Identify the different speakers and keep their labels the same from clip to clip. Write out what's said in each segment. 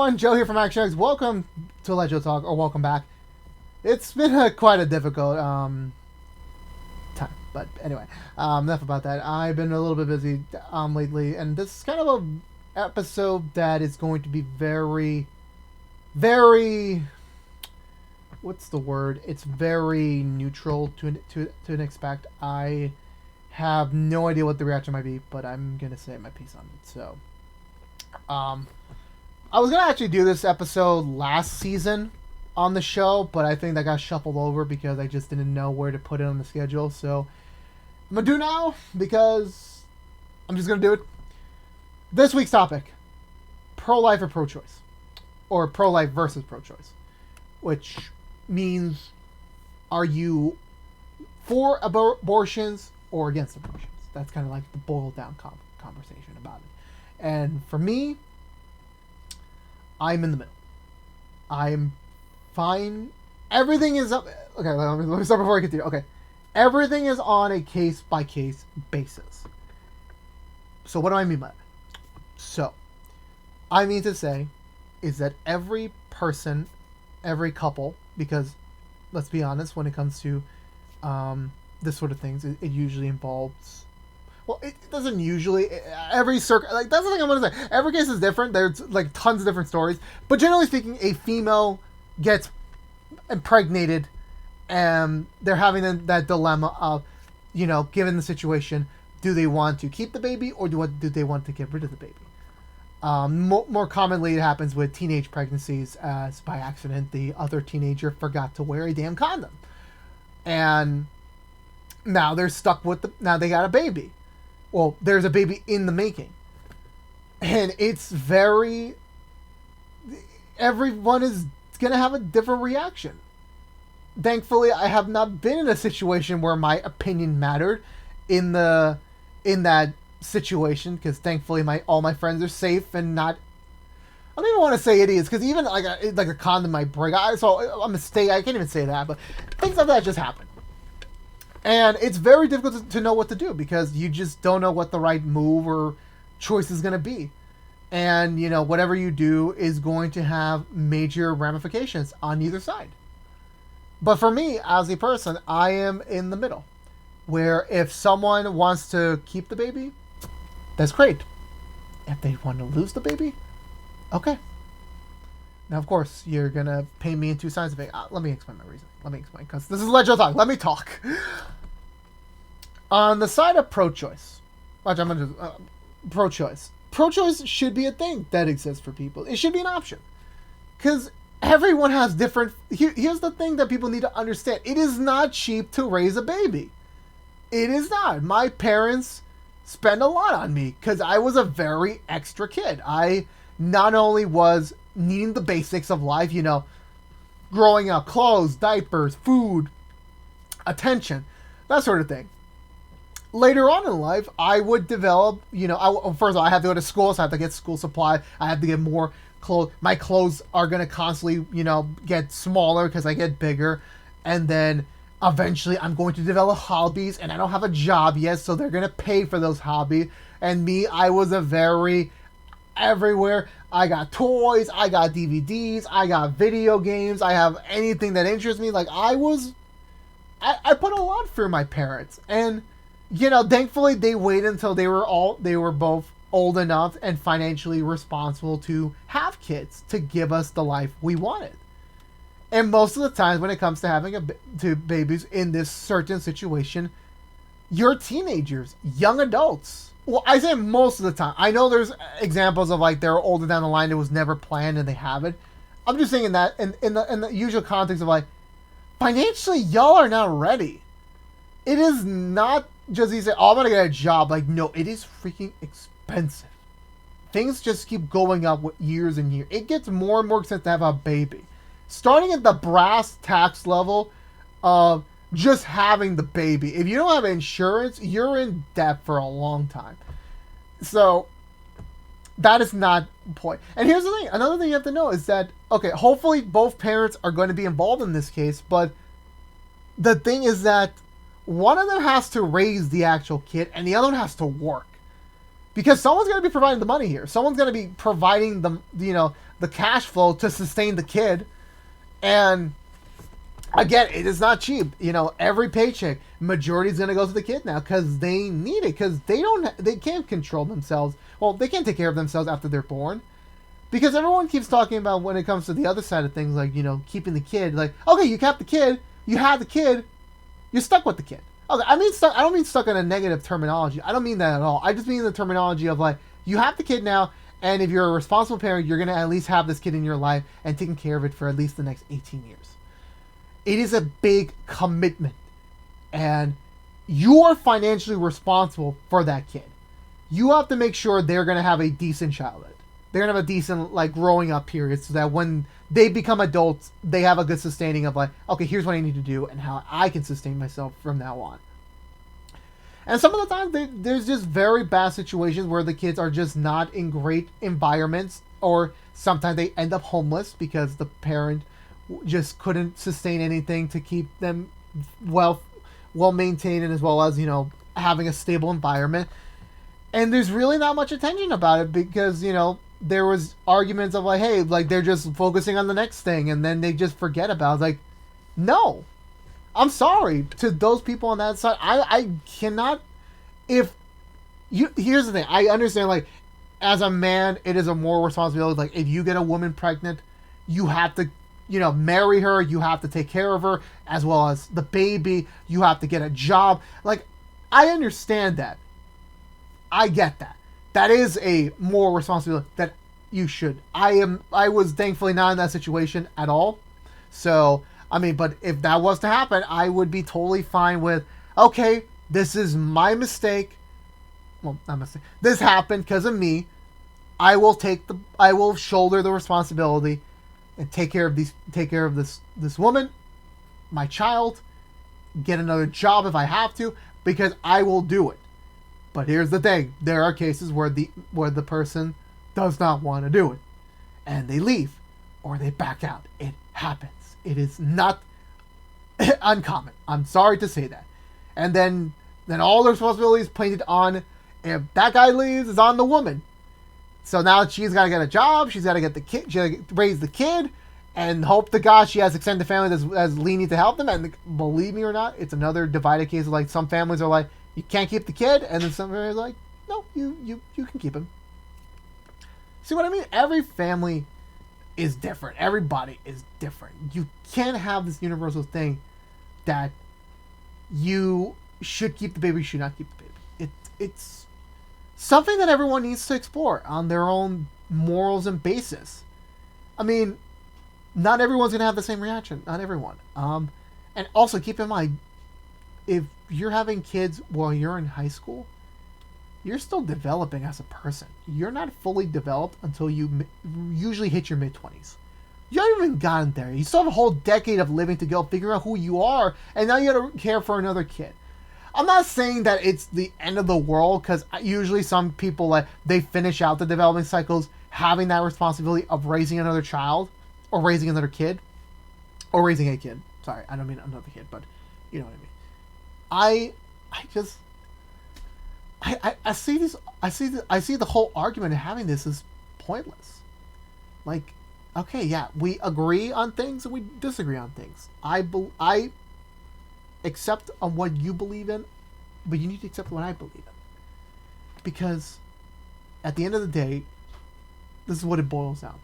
Speaker 1: everyone, Joe here from Action X. Welcome to Let Joe Talk, or welcome back. It's been quite a difficult time, but anyway, enough about that. I've been a little bit busy lately, and this is kind of a episode that is going to be very, what's the word? It's very neutral to an extent. I have no idea what the reaction might be, but I'm gonna say my piece on it. So, I was gonna actually do this episode last season on the show, but I think that got shuffled over because I just didn't know where to put it on the schedule. So I'm gonna do it now because I'm just gonna do it. This week's topic: pro-life or pro-choice, or pro-life versus pro-choice, which means, are you for abortions or against abortions? That's kind of like the boiled down conversation about it. And for me, I'm in the middle. I'm fine. Everything is up. Okay, let me start before I continue. Okay, everything is on a case by case basis. So what do I mean by that? So, I mean to say is that every person, every couple, because let's be honest, when it comes to this sort of things, it usually involves. Well, it doesn't usually. Every circle, like that's the thing I want to say. Every case is different. There's like tons of different stories, but generally speaking, a female gets impregnated, and they're having that dilemma of, given the situation, do they want to keep the baby or do they want to get rid of the baby? More commonly, it happens with teenage pregnancies, as by accident the other teenager forgot to wear a damn condom, and now they're stuck with now they got a baby. Well, there's a baby in the making. And it's everyone is going to have a different reaction. Thankfully, I have not been in a situation where my opinion mattered in that situation, because thankfully all my friends are safe and not, I don't even want to say idiots, because even like a condom might break. So a mistake, I can't even say that, but things like that just happen. And it's very difficult to know what to do because you just don't know what the right move or choice is going to be. And, whatever you do is going to have major ramifications on either side. But for me, as a person, I am in the middle. Where if someone wants to keep the baby, that's great. If they want to lose the baby, okay. Now, of course, you're going to paint me in two sides of it. Let me explain my reason. Because this is Let Joe Talk. Let me talk. On the side of pro-choice, pro-choice. Pro-choice should be a thing that exists for people. It should be an option. Because everyone has different... Here's the thing that people need to understand. It is not cheap to raise a baby. It is not. My parents spend a lot on me because I was a very extra kid. I not only was needing the basics of life, growing up, clothes, diapers, food, attention, that sort of thing. Later on in life, I would develop, first of all, I have to go to school, so I have to get school supply. I have to get more clothes. My clothes are going to constantly, get smaller because I get bigger. And then eventually I'm going to develop hobbies, and I don't have a job yet, so they're going to pay for those hobbies. And me, I was a very everywhere. I got toys, I got DVDs, I got video games, I have anything that interests me. Like I put a lot through my parents, and thankfully they waited until they were both old enough and financially responsible to have kids to give us the life we wanted. And most of the times when it comes to having to babies in this certain situation, you're teenagers, young adults. Well, I say most of the time. I know there's examples of like they're older down the line, it was never planned and they have it. I'm just saying in the usual context of like, financially y'all are not ready. It is not just you say, oh, I'm gonna get a job. Like, no, it is freaking expensive. Things just keep going up with years and years. It gets more and more expensive to have a baby. Starting at the brass tax level of just having the baby. If you don't have insurance, you're in debt for a long time. So that is not the point. And here's the thing. Another thing you have to know is that, okay, hopefully both parents are going to be involved in this case, but the thing is that one of them has to raise the actual kid and the other one has to work. Because someone's going to be providing the money here. Someone's going to be providing the the cash flow to sustain the kid. And again, it is not cheap. Every paycheck, majority is going to go to the kid now because they need it, because they can't control themselves. Well, they can't take care of themselves after they're born. Because everyone keeps talking about, when it comes to the other side of things, like, keeping the kid, like, okay, you kept the kid, you had the kid, you're stuck with the kid. Okay, I don't mean stuck in a negative terminology. I don't mean that at all. I just mean the terminology of, like, you have the kid now, and if you're a responsible parent, you're going to at least have this kid in your life and taking care of it for at least the next 18 years. It is a big commitment, and you are financially responsible for that kid. You have to make sure they're going to have a decent childhood. They're going to have a decent, like, growing up period, so that when they become adults, they have a good sustaining of, like, okay, here's what I need to do and how I can sustain myself from now on. And some of the time, there's just very bad situations where the kids are just not in great environments, or sometimes they end up homeless because the parent just couldn't sustain anything to keep them well maintained, and as well as, having a stable environment. And there's really not much attention about it because, there was arguments of, like, hey, like, they're just focusing on the next thing, and then they just forget about it. Like, no. I'm sorry to those people on that side. I cannot. Here's the thing. I understand, like, as a man, it is a moral responsibility. Like, if you get a woman pregnant, you have to, marry her. You have to take care of her, as well as the baby. You have to get a job. Like, I understand that. I get that. That is a moral responsibility that you should. I was thankfully not in that situation at all. So, but if that was to happen, I would be totally fine with, okay, this is my mistake. Well, not mistake. This happened because of me. I will shoulder the responsibility and take care of this woman, my child, get another job if I have to, because I will do it. But here's the thing: there are cases where the person does not want to do it, and they leave, or they back out. It happens. It is not uncommon. I'm sorry to say that. And then all the responsibility is painted on, if that guy leaves, it's on the woman. So now she's got to get a job. She's got to get the kid. She got to raise the kid, and hope to God she has extended family that's lenient to help them. And believe me or not, it's another divided case of, like, some families are like, you can't keep the kid, and then some families are like, no, you can keep him. See what I mean? Every family is different. Everybody is different. You can't have this universal thing that you should keep the baby, you should not keep the baby. It's something that everyone needs to explore on their own morals and basis. Not everyone's going to have the same reaction. Not everyone. And also keep in mind, if you're having kids while you're in high school, you're still developing as a person. You're not fully developed until you usually hit your mid-20s. You haven't even gotten there. You still have a whole decade of living to go, figuring out who you are, and now you got to care for another kid. I'm not saying that it's the end of the world, because usually some people, like, they finish out the development cycles having that responsibility of raising another child, or raising another kid, or raising a kid. Sorry, I don't mean another kid, but you know what I mean. I see the whole argument of having this is pointless. Like, okay, yeah, we agree on things and we disagree on things. I accept on what you believe in, but you need to accept what I believe in. Because at the end of the day, this is what it boils down to.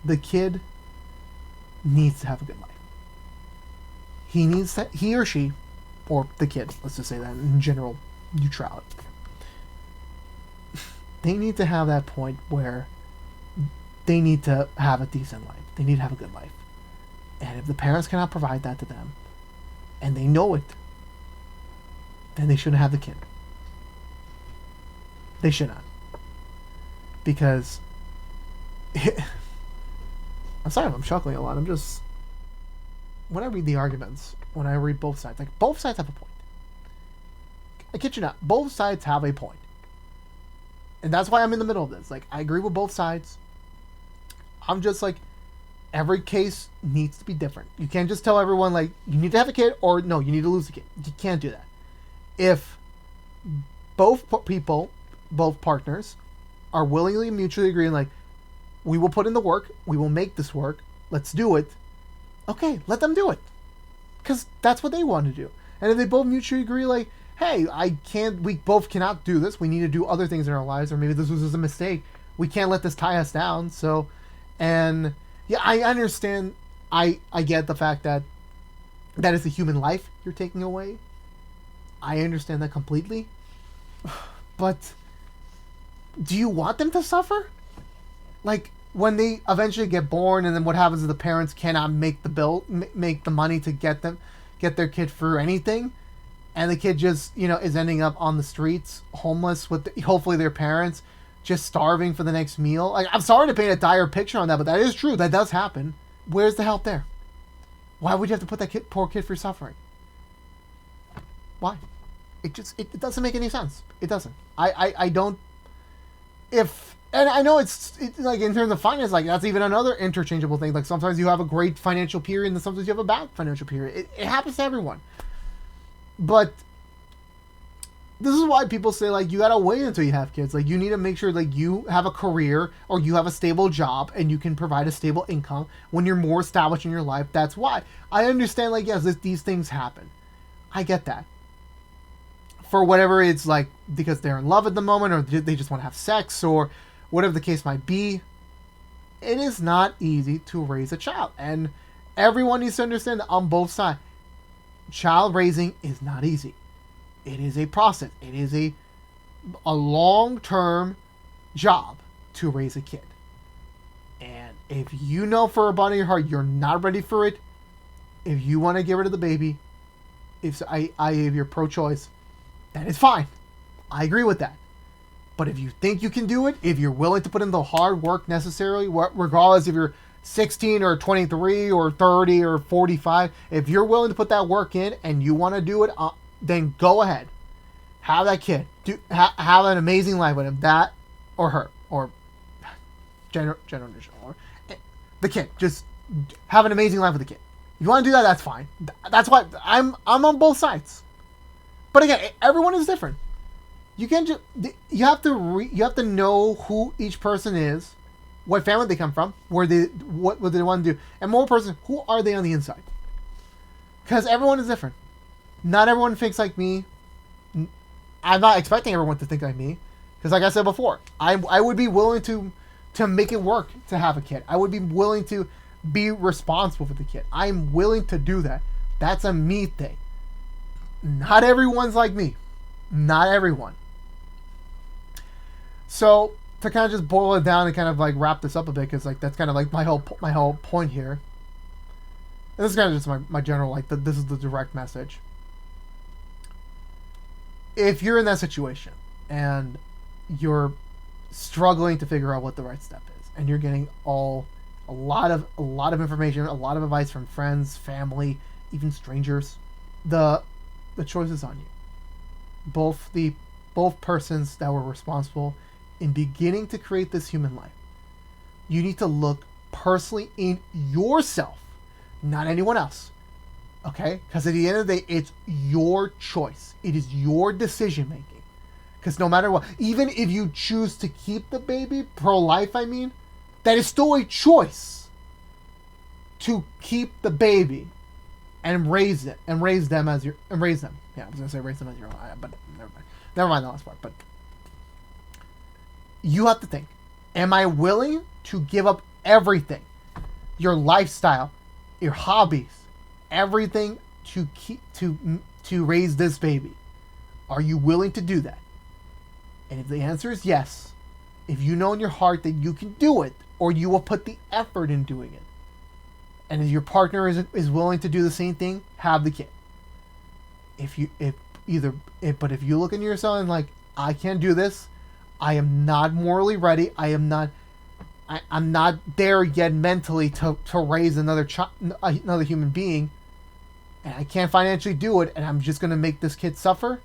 Speaker 1: The kid needs to have a good life. He or she, or the kid, let's just say that in general neutrality, they need to have that point where they need to have a decent life. They need to have a good life. And if the parents cannot provide that to them, and they know it, then they shouldn't have the kid. They should not. Because I'm sorry if I'm chuckling a lot. I'm just, when I read the arguments, when I read both sides, like, both sides have a point. I kid you not, both sides have a point. And that's why I'm in the middle of this. Like, I agree with both sides. I'm just like, every case needs to be different. You can't just tell everyone, like, you need to have a kid, or no, you need to lose the kid. You can't do that. If both people, both partners, are willingly mutually agreeing, like, We will put in the work. We will make this work. Let's do it. Okay, let them do it. Because that's what they want to do. And if they both mutually agree, like, hey, we both cannot do this. We need to do other things in our lives, or maybe this was just a mistake. We can't let this tie us down. So, and yeah, I understand. I get the fact that is a human life you're taking away. I understand that completely. But do you want them to suffer? Like, when they eventually get born, and then what happens is the parents cannot make the money to get their kid through anything, and the kid just, is ending up on the streets, homeless with hopefully their parents, just starving for the next meal. Like, I'm sorry to paint a dire picture on that, but that is true. That does happen. Where's the help there? Why would you have to put that poor kid through suffering? Why? It doesn't make any sense. It doesn't. I don't. And I know it's like, in terms of finance, like, that's even another interchangeable thing. Like, sometimes you have a great financial period, and sometimes you have a bad financial period. It happens to everyone. But this is why people say, like, you gotta wait until you have kids. Like, you need to make sure, like, you have a career, or you have a stable job, and you can provide a stable income when you're more established in your life. That's why. I understand, like, yes, these things happen. I get that. For whatever it's like, because they're in love at the moment, or they just want to have sex, or whatever the case might be, it is not easy to raise a child. And everyone needs to understand that on both sides. Child raising is not easy. It is a process. It is a long-term job to raise a kid. And if you know for a bottom of your heart you're not ready for it, if you want to get rid of the baby, if you're pro-choice, that is fine. I agree with that. But if you think you can do it, if you're willing to put in the hard work necessarily, regardless if you're 16 or 23 or 30 or 45, if you're willing to put that work in and you want to do it, then go ahead. Have that kid. Have an amazing life with him, that or her, or generation, or the kid. Just have an amazing life with the kid. If you want to do that, that's fine. That's why I'm on both sides. But again, everyone is different. You have to know who each person is, what family they come from, what they want to do, and more person, who are they on the inside? Because everyone is different. Not everyone thinks like me. I'm not expecting everyone to think like me, because like I said before, I would be willing to make it work to have a kid. I would be willing to be responsible for the kid. I'm willing to do that. That's a me thing. Not everyone's like me. Not everyone. So to kind of just boil it down and kind of like wrap this up a bit, because like that's kind of like my whole point here. And this is kind of just my general, like, this is the direct message. If you're in that situation and you're struggling to figure out what the right step is, and you're getting a lot of information, a lot of advice from friends, family, even strangers, the choice is on you. Both persons that were responsible in beginning to create this human life. You need to look personally in yourself, not anyone else. Okay? Because at the end of the day, it's your choice. It is your decision making. Because no matter what, even if you choose to keep the baby, pro-life I mean, that is still a choice to keep the baby and raise them. Yeah, I was gonna say raise them as your own, but never mind the last part. But you have to think, am I willing to give up everything, your lifestyle, your hobbies, everything to raise this baby? Are you willing to do that? And if the answer is yes, if you know in your heart that you can do it, or you will put the effort in doing it, and if your partner is willing to do the same thing, have the kid. If you look into yourself and like, I can't do this, I am not morally ready, I'm not there yet mentally to raise another human being, and I can't financially do it, and I'm just gonna make this kid suffer.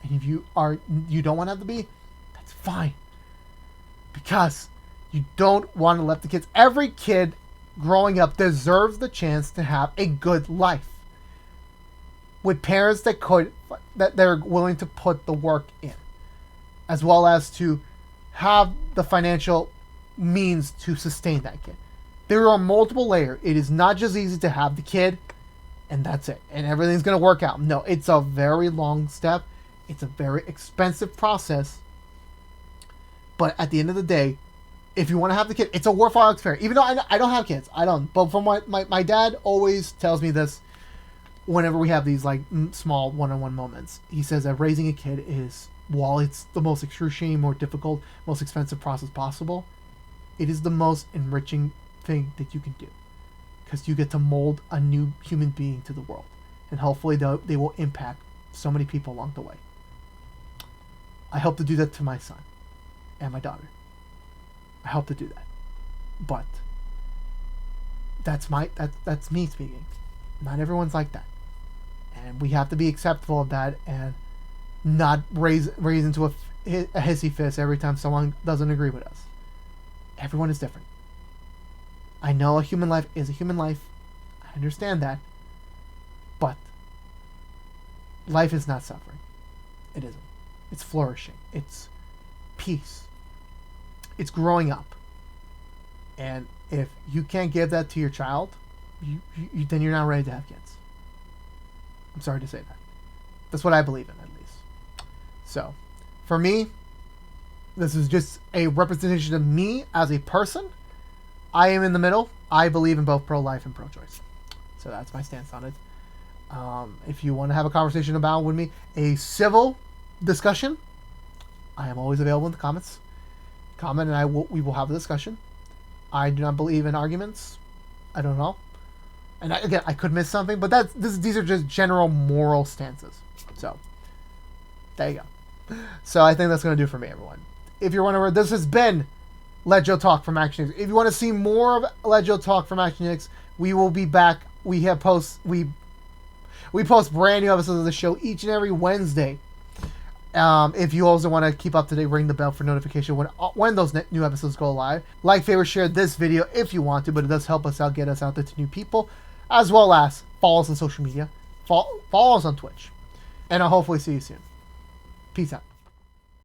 Speaker 1: And if you don't want to have the baby, that's fine, because you don't want to let the kids. Every kid growing up deserves the chance to have a good life with parents that they're willing to put the work in, as well as to have the financial means to sustain that kid. There are multiple layers. It is not just easy to have the kid and that's it, and everything's going to work out. No, it's a very long step. It's a very expensive process. But at the end of the day, if you want to have the kid, it's a worthwhile experience. Even though I don't have kids. I don't. But from what my dad always tells me this whenever we have these like small one-on-one moments. He says that raising a kid is, while it's the most excruciating, more difficult, most expensive process possible, it is the most enriching thing that you can do. Because you get to mold a new human being to the world. And hopefully they will impact so many people along the way. I hope to do that to my son and my daughter. I hope to do that. But that's me speaking. Not everyone's like that. And we have to be acceptful of that and not raise into a hissy fit every time someone doesn't agree with us. Everyone is different. I know a human life is a human life. I understand that. But life is not suffering. It isn't. It's flourishing. It's peace. It's growing up. And if you can't give that to your child, then you're not ready to have kids. I'm sorry to say that. That's what I believe in, at least. So, for me, this is just a representation of me as a person. I am in the middle. I believe in both pro-life and pro-choice. So that's my stance on it. If you want to have a conversation about with me, a civil discussion, I am always available in the comments. Comment and we will have a discussion. I do not believe in arguments. I don't know. And again, I could miss something, but these are just general moral stances. So, there you go. So I think that's going to do it for me, everyone. If you're wondering, this has been Let Joe Talk from Action X. If you want to see more of Let Joe Talk from Action X, we will be back. We post brand new episodes of the show each and every Wednesday. If you also want to keep up to date, ring the bell for notification when those new episodes go live. Like, favorite, share this video if you want to, but it does help us out, get us out there to new people, as well as follow us on social media, follow us on Twitch, and I'll hopefully see you soon. Peace out.